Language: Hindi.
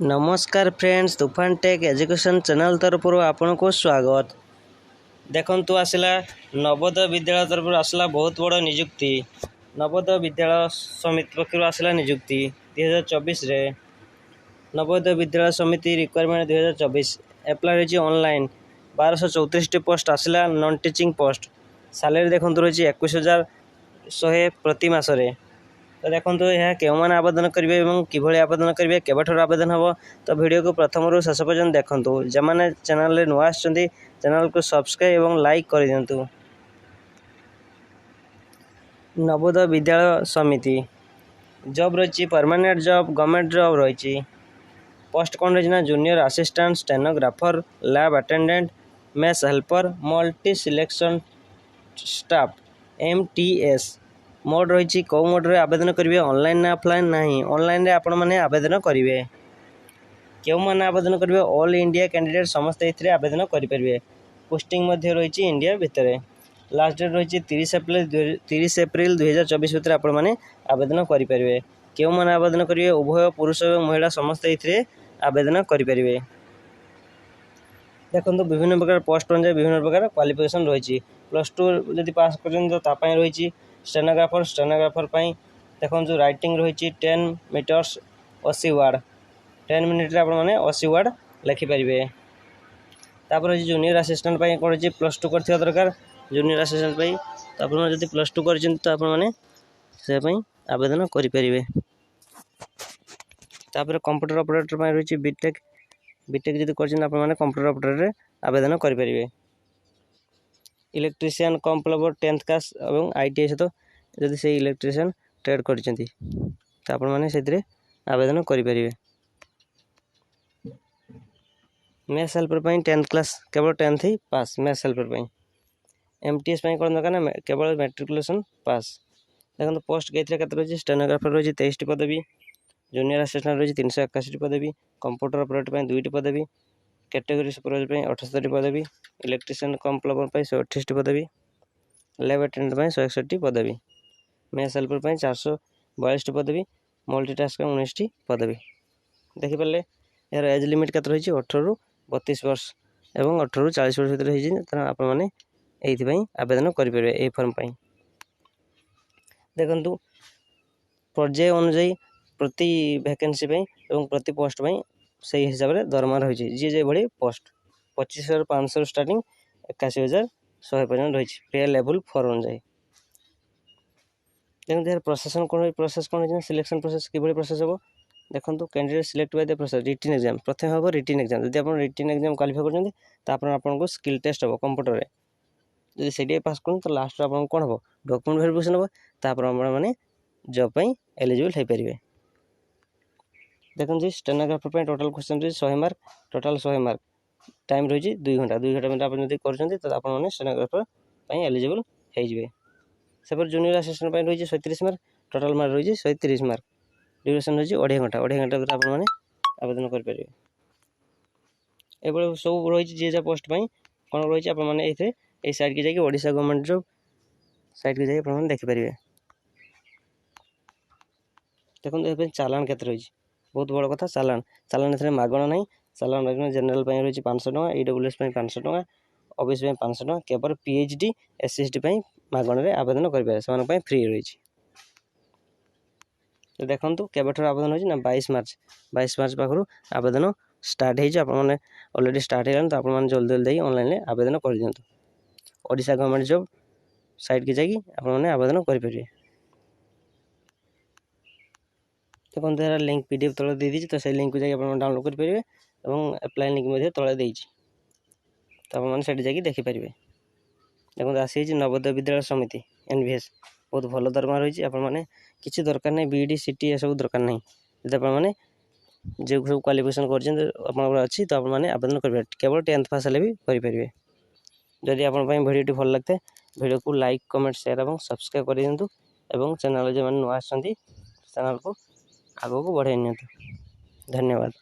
नमस्कार फ्रेंड्स, तूफान टेक एजुकेशन चैनल तरफ आपन को स्वागत। देखंतु आसला नवोदय विद्यालय तरफ आसला बहुत बड़ नियुक्ति। नवोदय विद्यालय समिति पक्ष आसला नियुक्ति 2024 रे। नवोदय विद्यालय समिति रिक्वायरमेंट 2024 एप्लाई रही ऑनलाइन 1234 पोस्ट आसला नॉन टीचिंग पोस्ट। सैलरी देखंतु रही 21,100 प्रति मासरे। तो देखो यह क्यों मैंने आवेदन करेंगे और किभली आवेदन करेंगे केवठार आवेदन हम तो वीडियो को प्रथम रू शेष पर्यंत देखूँ। जमाने चैनल नुआ आसछन्ति चैनल को सब्सक्राइब और लाइक कर दिंतु। नवोदय विद्यालय समिति जॉब रही परमानेंट जॉब गवर्नमेंट जॉब रही। पोस्ट कौन रही ना junior assistant stenographer lab attendant mess helper multi selection staff MTS mode रही। कौ मोड्रे आवेदन करेंगे ऑनलाइन ना ऑफलाइन ना ऑनलाइन रे आपण मैंने आवेदन करेंगे। क्यों मैंने आवेदन करेंगे ऑल इंडिया कैंडिडेट समस्त ये आवेदन करेंगे। पोस्टिंग रही इंडिया भितर। लास्ट डेट रही 30 एप्रिल 2024 भितर आपण मैंने आवेदन करेंगे। क्यों मैंने आवेदन करेंगे उभय पुरुष और महिला समस्त ये आवेदन करेंगे। देखो विभिन्न प्रकार पोस्ट अनुसार विभिन्न प्रकार क्वालिफिकेशन रही। +2 जदि पास कर रही स्टेनोग्राफर देखो राइटिंग रही 10 मीटर्स 80 वर्ड 10 मिनिट आप 80 वर्ड लिखिपारे। तापर जूनियर असिस्टेंट कौन रही +2 कर दरकार जूनियर असिस्टेंट तो आप +2 कर आवेदन करेंगे। कंप्यूटर ऑपरेटर रही बीटेक जब कर कंप्यूटर ऑपरेटर आवेदन करेंगे। इलेक्ट्रीशियन कम प्लबर 10th क्लास और ITI सहित जदि से इलेक्ट्रीशियन ट्रेड कर आवेदन करेंगे। मेस हेल्पर 10th क्लास केवल 10th ही पास मेस हेल्पर। MTS कौन दरकार ना केवल मैट्रिकुलेशन पास। देखो पोस्ट के रही स्टेनोग्राफर रही 23 पदवी जूनियर असिस्टेंट रही 381 पदवी कंप्यूटर ऑपरेटर 2 पदवी कैटेगरी सुपरवाइजर 78 पदवी इलेक्ट्रीशियन कम प्लबर 128 पदवी लैब अटेंडेंट 161 पदवी मेस हेल्पर 442 पदवी मल्टीटास्कर 19 पदवी। देखिपारे यार एज लिमिट के रही 18 ରୁ 32 वर्ष और 18 ରୁ 40 वर्ष भर आपने ये आवेदन करेंगे ये फॉर्म पर। देखु पर्याय अनुजाई प्रति वैकेंसी और प्रति पोस्ट से हिसाब से दरमा रही जी जो भाई पोस्ट 25,500 स्टार्टिंग 81,100 पर्यटन रही पे लेवल 4 अनुजाई। देखते प्रोसेसन कौन प्रोसेस कौन सिलेक्शन प्रोसेस कि प्रोसेस हम देखो candidate select by the process written exam प्रथम हम रिटन एग्जाम जब आप रिटन एग्जाम क्वालिफाई कर स्किल टेस्ट हम कंप्यूटर जब से पास कर तो लास्ट आप कौन हम डॉक्यूमेंट वेरिफिकेशन हम मैंने जॉब पर एलिजिबल हो पारे। देखो स्टेनोग्राफर टोटाल क्वेश्चन रही 100 मार्क टोटाल 100 मार्क टाइम रही 2 घंटा में आप कर आपने स्टेनोग्राफर एलिजिबल हो। जूनियर असिस्टेंट रही 37 मार्क टोटाल मार्क रही 130 मार्क ड्यूरेशन रही 2.5 घंटा भर आपने आवेदन करेंगे। ये सब रही जी जा पोस्ट कौन रही आपने ये साइड की जाकि ओडिशा गवर्नमेंट जॉब साइड की जाकि देखिपारे। देखो चालान के रही बहुत बड़ कथा चालान ए मागणा ना चालान जनरल रही 500 टका EWS 500 टका OBC 500 टका केवल PhD SCST मागणे आवेदन करेंगे से फ्री रही। तो देखो केवठार आवेदन हो 22 मार्च पाखु आवेदन स्टार्ट होने अलरेडी स्टार्ट हो तो आप जल्दी जल्दी ऑनलाइन आवेदन कर दिंतु। ओडिशा गवर्नमेंट जॉब साइट की जाकि आपने आवेदन करेंगे। देखो यार लिंक PDF तले दे तो से लिंक को जाकि डाउनलोड करेंगे और एप्लाई लिंक तले देती तो आपने जाकि देखिपारे। देखो आसी नवोदय विद्यालय समिति NVS बहुत भल दरमा रही आपने किसी दरकार नहीं BED CT ये सब दरकार नहीं जब आपने जो सब क्वालिफिकेशन कर अच्छी तो आपने आवेदन करेंगे केवल 10th पास भी करेंगे। जदि आप वीडियो भल लगता है वीडियो को लाइक कमेंट शेयर और सब्सक्राइब कर दिंतु और चैनल जो मैंने नुआ चैनल को आगे को बढ़ाई नि। धन्यवाद।